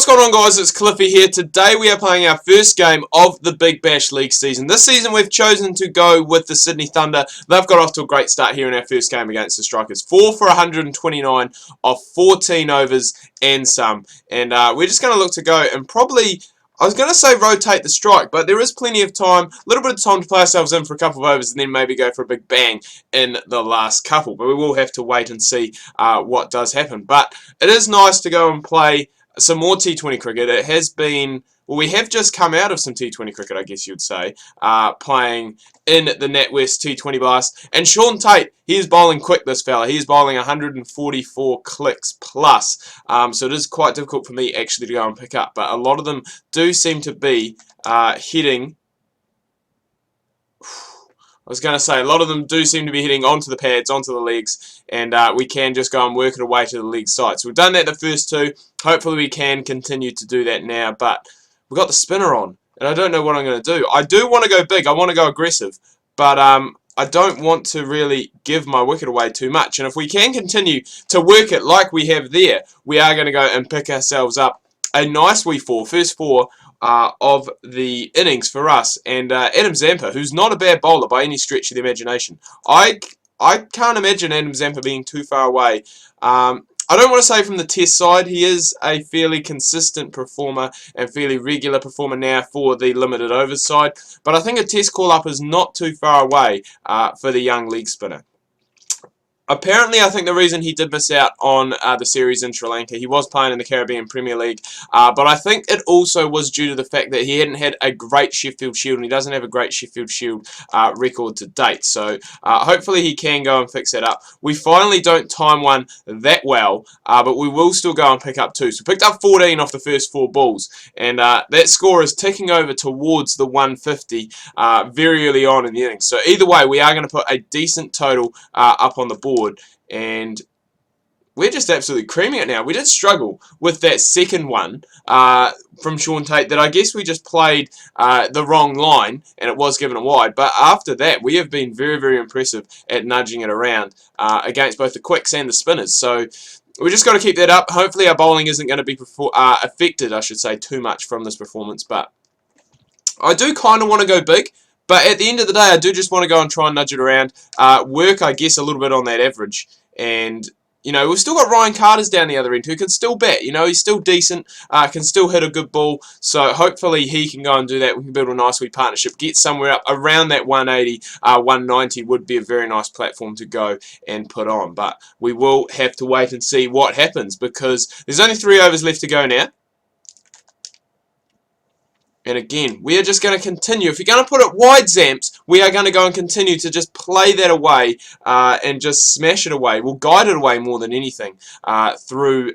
going on, guys? It's Cliffy here. Today we are playing our first game of the Big Bash League season. This season we've chosen to go with the Sydney Thunder. They've got off to a great start here in our first game against the Strikers. 4 for 129 of 14 overs and some. And we're just going to look to go and probably, I was going to say rotate the strike, but there is plenty of time, a little bit of time to play ourselves in for a couple of overs and then maybe go for a big bang in the last couple. But we will have to wait and see what does happen. But it is nice to go and play some more T20 cricket. It has been, well, we have just come out of some T20 cricket, I guess you'd say, playing in the NatWest T20 Blast. And Sean Tate, he is bowling quick, this fella. He is bowling 144 clicks plus. So it is quite difficult for me actually to go and pick up. But a lot of them do seem to be hitting. I was going to say, a lot of them do seem to be hitting onto the pads, onto the legs, and we can just go and work it away to the leg side. So we've done that the first two. Hopefully we can continue to do that now, but we've got the spinner on, and I don't know what I'm going to do. I do want to go big. I want to go aggressive, but I don't want to really give my wicket away too much. And if we can continue to work it like we have there, we are going to go and pick ourselves up a nice wee first four of the innings for us. And Adam Zampa, who's not a bad bowler by any stretch of the imagination. I can't imagine Adam Zampa being too far away. I don't want to say from the test side, he is a fairly consistent performer and fairly regular performer now for the limited overs side, but I think a test call-up is not too far away for the young leg spinner. Apparently, I think the reason he did miss out on the series in Sri Lanka, he was playing in the Caribbean Premier League, but I think it also was due to the fact that he hadn't had a great Sheffield Shield, and he doesn't have a great Sheffield Shield record to date. So hopefully he can go and fix that up. We finally don't time one that well, but we will still go and pick up two. So picked up 14 off the first 4 balls, and that score is ticking over towards the 150 very early on in the innings. So either way, we are going to put a decent total up on the board. And we're just absolutely creaming it now. We did struggle with that second one from Sean Tate that I guess we just played the wrong line and it was given a wide. But after that, we have been very, very impressive at nudging it around against both the quicks and the spinners. So we just got to keep that up. Hopefully our bowling isn't going to be affected, I should say, too much from this performance. But I do kind of want to go big. But at the end of the day, I do just want to go and try and nudge it around, work, I guess, a little bit on that average. And, you know, we've still got Ryan Carter's down the other end who can still bat. You know, he's still decent, can still hit a good ball. So hopefully he can go and do that. We can build a nice wee partnership, get somewhere up around that 180, 190 would be a very nice platform to go and put on. But we will have to wait and see what happens because there's only 3 overs left to go now. And again, we are just going to continue. If you're going to put it wide, Zamps, we are going to go and continue to just play that away and just smash it away. We'll guide it away more than anything through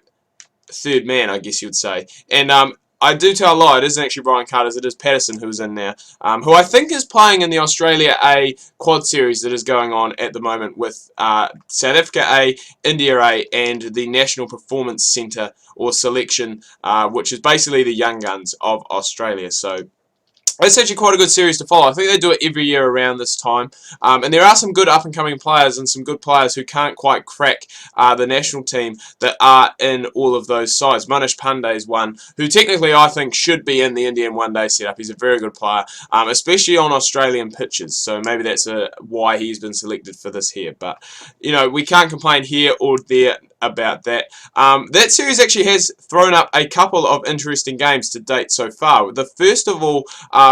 third man, I guess you'd say. And I do tell a lie, it isn't actually Ryan Carter's, it is Patterson who's in there, who I think is playing in the Australia A quad series that is going on at the moment with South Africa A, India A, and the National Performance Centre or Selection, which is basically the young guns of Australia. So it's actually quite a good series to follow. I think they do it every year around this time. And there are some good up-and-coming players and some good players who can't quite crack the national team that are in all of those sides. Manish Pandey is one who technically I think should be in the Indian one-day setup. He's a very good player, especially on Australian pitches. So maybe that's why he's been selected for this here. But, you know, we can't complain here or there about that. That series actually has thrown up a couple of interesting games to date so far. The first of all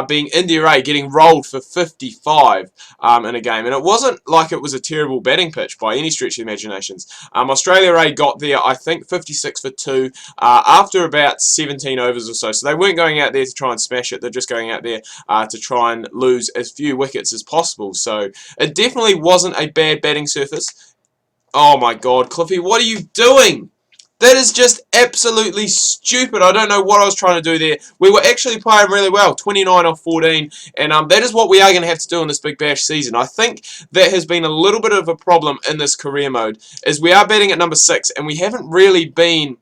being India A getting rolled for 55 in a game, and it wasn't like it was a terrible batting pitch by any stretch of the imaginations. Australia A got there, I think, 56 for 2 after about 17 overs or so. So they weren't going out there to try and smash it. They're just going out there to try and lose as few wickets as possible. So it definitely wasn't a bad batting surface. Oh my God, Cliffy, what are you doing? That is just absolutely stupid. I don't know what I was trying to do there. We were actually playing really well, 29 off 14, and that is what we are going to have to do in this Big Bash season. I think that has been a little bit of a problem in this career mode, is we are batting at number 6, and we haven't really been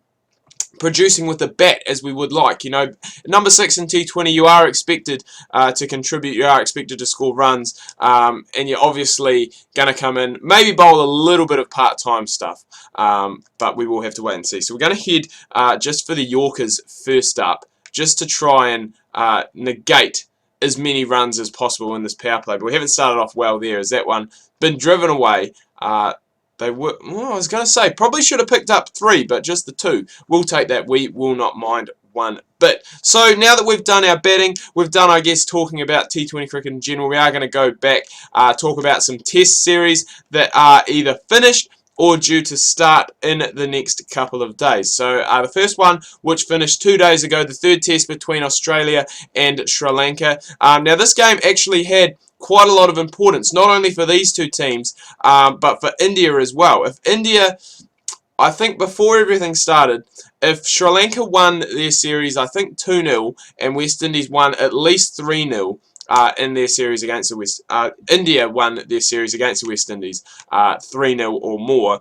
producing with the bat as we would like. You know, number 6 in T20, you are expected to contribute, you are expected to score runs, and you're obviously going to come in, maybe bowl a little bit of part-time stuff, but we will have to wait and see. So we're going to head just for the Yorkers first up, just to try and negate as many runs as possible in this power play. But we haven't started off well there, as that one been driven away. They were, well, I was going to say, probably should have picked up 3, but just the 2. We'll take that. We will not mind one bit. So now that we've done our betting, we've done, I guess, talking about T20 cricket in general, we are going to go back, talk about some test series that are either finished or due to start in the next couple of days. So the first one, which finished 2 days ago, the third test between Australia and Sri Lanka. Now this game actually had quite a lot of importance, not only for these two teams, but for India as well. If India, I think before everything started, if Sri Lanka won their series, I think 2-0, and West Indies won at least 3-0, in their series against the West, India won their series against the West Indies 3-0 or more,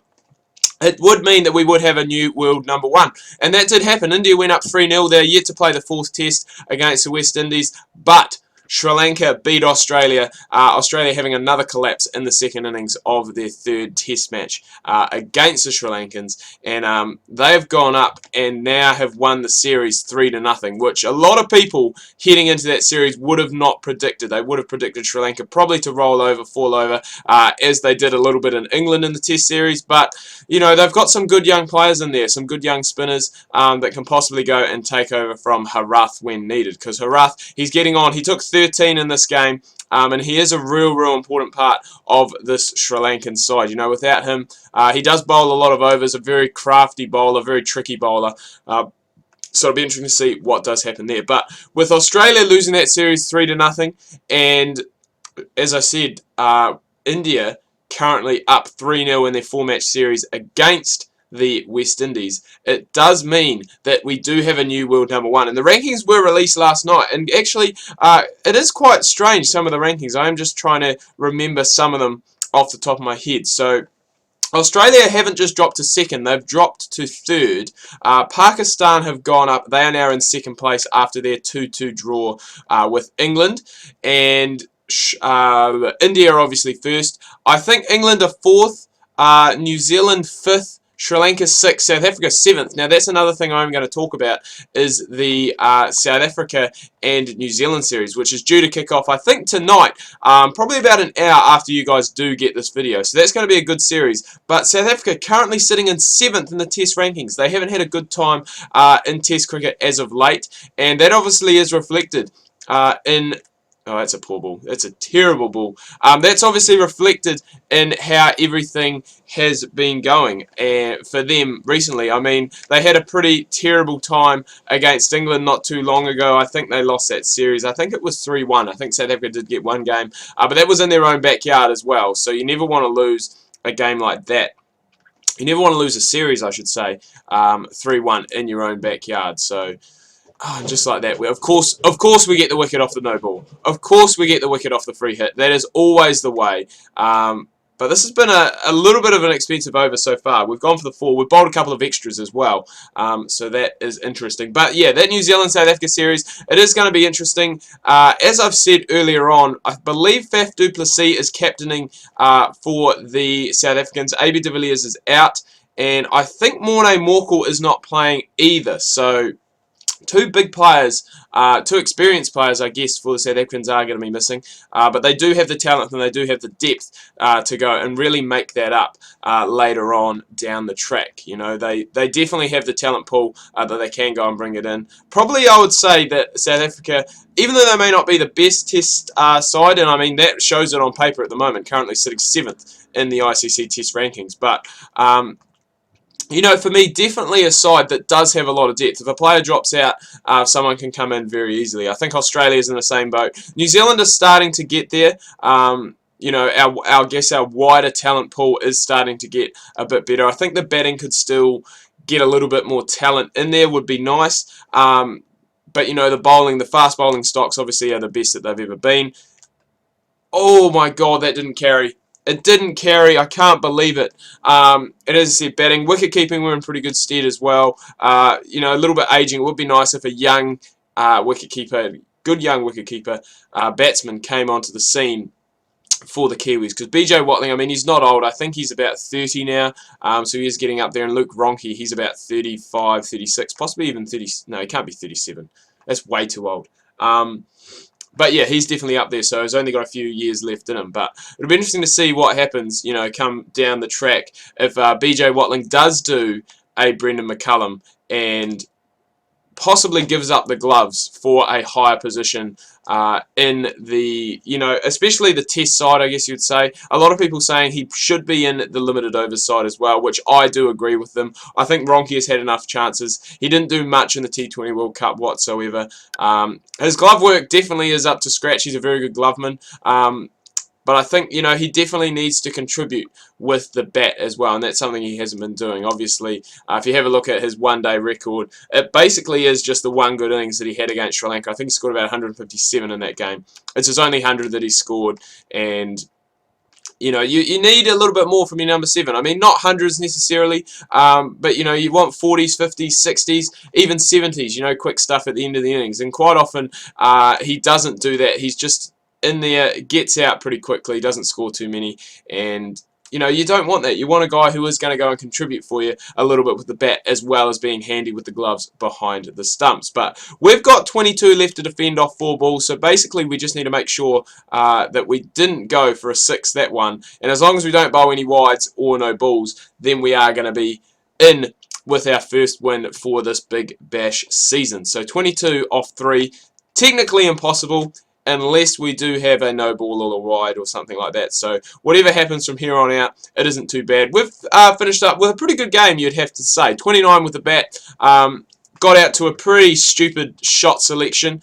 it would mean that we would have a new world number 1. And that did happen. India went up 3-0. They're yet to play the 4th test against the West Indies, but Sri Lanka beat Australia. Australia having another collapse in the second innings of their 3rd test match against the Sri Lankans. And they've gone up and now have won the series 3-0, which a lot of people heading into that series would have not predicted. They would have predicted Sri Lanka probably to roll over, fall over, as they did a little bit in England in the test series. But, you know, they've got some good young players in there, some good young spinners that can possibly go and take over from Harath when needed. Because Harath, he's getting on. He took 13 in this game, and he is a real important part of this Sri Lankan side. You know, without him, he does bowl a lot of overs, a very crafty bowler, very tricky bowler. So it'll be interesting to see what does happen there. But with Australia losing that series 3-0, and as I said, India currently up 3-0 in their 4-match series against the West Indies, it does mean that we do have a new world number 1. And the rankings were released last night, and actually it is quite strange, some of the rankings. I am just trying to remember some of them off the top of my head. So Australia haven't just dropped to 2nd, they've dropped to 3rd. Pakistan have gone up, they are now in 2nd place after their 2-2 draw with England. And India are obviously 1st. I think England are 4th, New Zealand 5th, Sri Lanka 6th, South Africa 7th. Now that's another thing I'm going to talk about, is the South Africa and New Zealand series, which is due to kick off, I think, tonight, probably about an hour after you guys do get this video. So that's going to be a good series. But South Africa currently sitting in 7th in the Test rankings. They haven't had a good time in Test cricket as of late, and that obviously is reflected in... Oh, that's a poor ball. That's a terrible ball. That's obviously reflected in how everything has been going for them recently. I mean, they had a pretty terrible time against England not too long ago. I think they lost that series. I think it was 3-1. I think South Africa did get one game, but that was in their own backyard as well. So you never want to lose a game like that. You never want to lose a series, I should say, 3-1 in your own backyard. So... Oh, just like that. Of course we get the wicket off the no ball. Of course we get the wicket off the free hit. That is always the way. But this has been a little bit of an expensive over so far. We've gone for the 4. We've bowled a couple of extras as well. So that is interesting. But yeah, that New Zealand-South Africa series, it is going to be interesting. As I've said earlier on, I believe Faf du Plessis is captaining for the South Africans. AB de Villiers is out. And I think Morne Morkel is not playing either. So... two big players, two experienced players, I guess, for the South Africans are going to be missing. But they do have the talent and they do have the depth to go and really make that up later on down the track. You know, they definitely have the talent pool that they can go and bring it in. Probably I would say that South Africa, even though they may not be the best test side, and I mean that shows it on paper at the moment, currently sitting 7th in the ICC test rankings, but... you know, for me, definitely a side that does have a lot of depth. If a player drops out, someone can come in very easily. I think Australia's in the same boat. New Zealand is starting to get there. You know, I guess our wider talent pool is starting to get a bit better. I think the batting could still get a little bit more talent in there, would be nice. But, you know, the bowling, the fast bowling stocks obviously are the best that they've ever been. Oh, my God, that didn't carry. It didn't carry. I can't believe it. It is, as I said, batting. Wicket keeping, we're in pretty good stead as well. You know, a little bit aging. It would be nice if a young wicket keeper, good young wicket keeper, batsman came onto the scene for the Kiwis, because BJ Watling, I mean, he's not old. I think he's about 30 now, so he is getting up there. And Luke Ronke, he's about 35, 36, possibly even 30. No, he can't be 37. That's way too old. But yeah, he's definitely up there, so he's only got a few years left in him. But it'll be interesting to see what happens, you know, come down the track if BJ Watling does do a Brendan McCullum and possibly gives up the gloves for a higher position in the, you know, especially the test side, I guess you'd say. A lot of people saying he should be in the limited overs side as well, which I do agree with them. I think Ronke has had enough chances. He didn't do much in the T20 World Cup whatsoever. His glove work definitely is up to scratch. He's a very good gloveman. But I think, you know, he definitely needs to contribute with the bat as well, and that's something he hasn't been doing. Obviously, if you have a look at his one-day record, it basically is just the one good innings that he had against Sri Lanka. I think he scored about 157 in that game. It's his only 100 that he scored, and you know, you need a little bit more from your number 7. I mean, not hundreds necessarily, but, you know, you want 40s, 50s, 60s, even 70s, you know, quick stuff at the end of the innings. And quite often, he doesn't do that. He's just in there, gets out pretty quickly, doesn't score too many, and you know, you don't want that. You want a guy who is going to go and contribute for you a little bit with the bat, as well as being handy with the gloves behind the stumps. But we've got 22 left to defend off 4 balls, so basically we just need to make sure that we didn't go for a 6 that one, and as long as we don't bowl any wides or no balls, then we are going to be in with our first win for this Big Bash season. So 22 off 3, technically impossible, unless we do have a no ball or a wide or something like that. So whatever happens from here on out, it isn't too bad. We've finished up with a pretty good game, you'd have to say. 29 with the bat. Got out to a pretty stupid shot selection.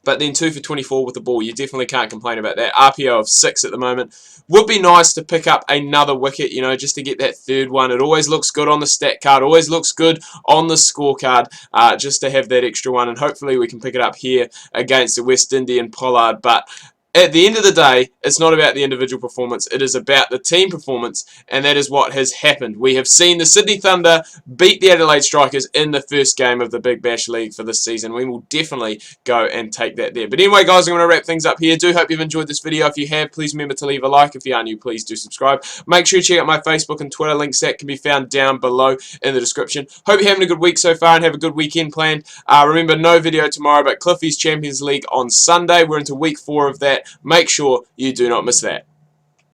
But then 2 for 24 with the ball. You definitely can't complain about that. RPO of 6 at the moment. Would be nice to pick up another wicket, you know, just to get that third one. It always looks good on the stat card. Always looks good on the scorecard, just to have that extra one. And hopefully we can pick it up here against the West Indian Pollard. But at the end of the day, it's not about the individual performance. It is about the team performance, and that is what has happened. We have seen the Sydney Thunder beat the Adelaide Strikers in the first game of the Big Bash League for this season. We will definitely go and take that there. But anyway, guys, I'm going to wrap things up here. Do hope you've enjoyed this video. If you have, please remember to leave a like. If you are new, please do subscribe. Make sure you check out my Facebook and Twitter links. That can be found down below in the description. Hope you're having a good week so far and have a good weekend planned. Remember, no video tomorrow, but Cliffy's Champions League on Sunday. We're into week 4 of that. Make sure you do not miss that.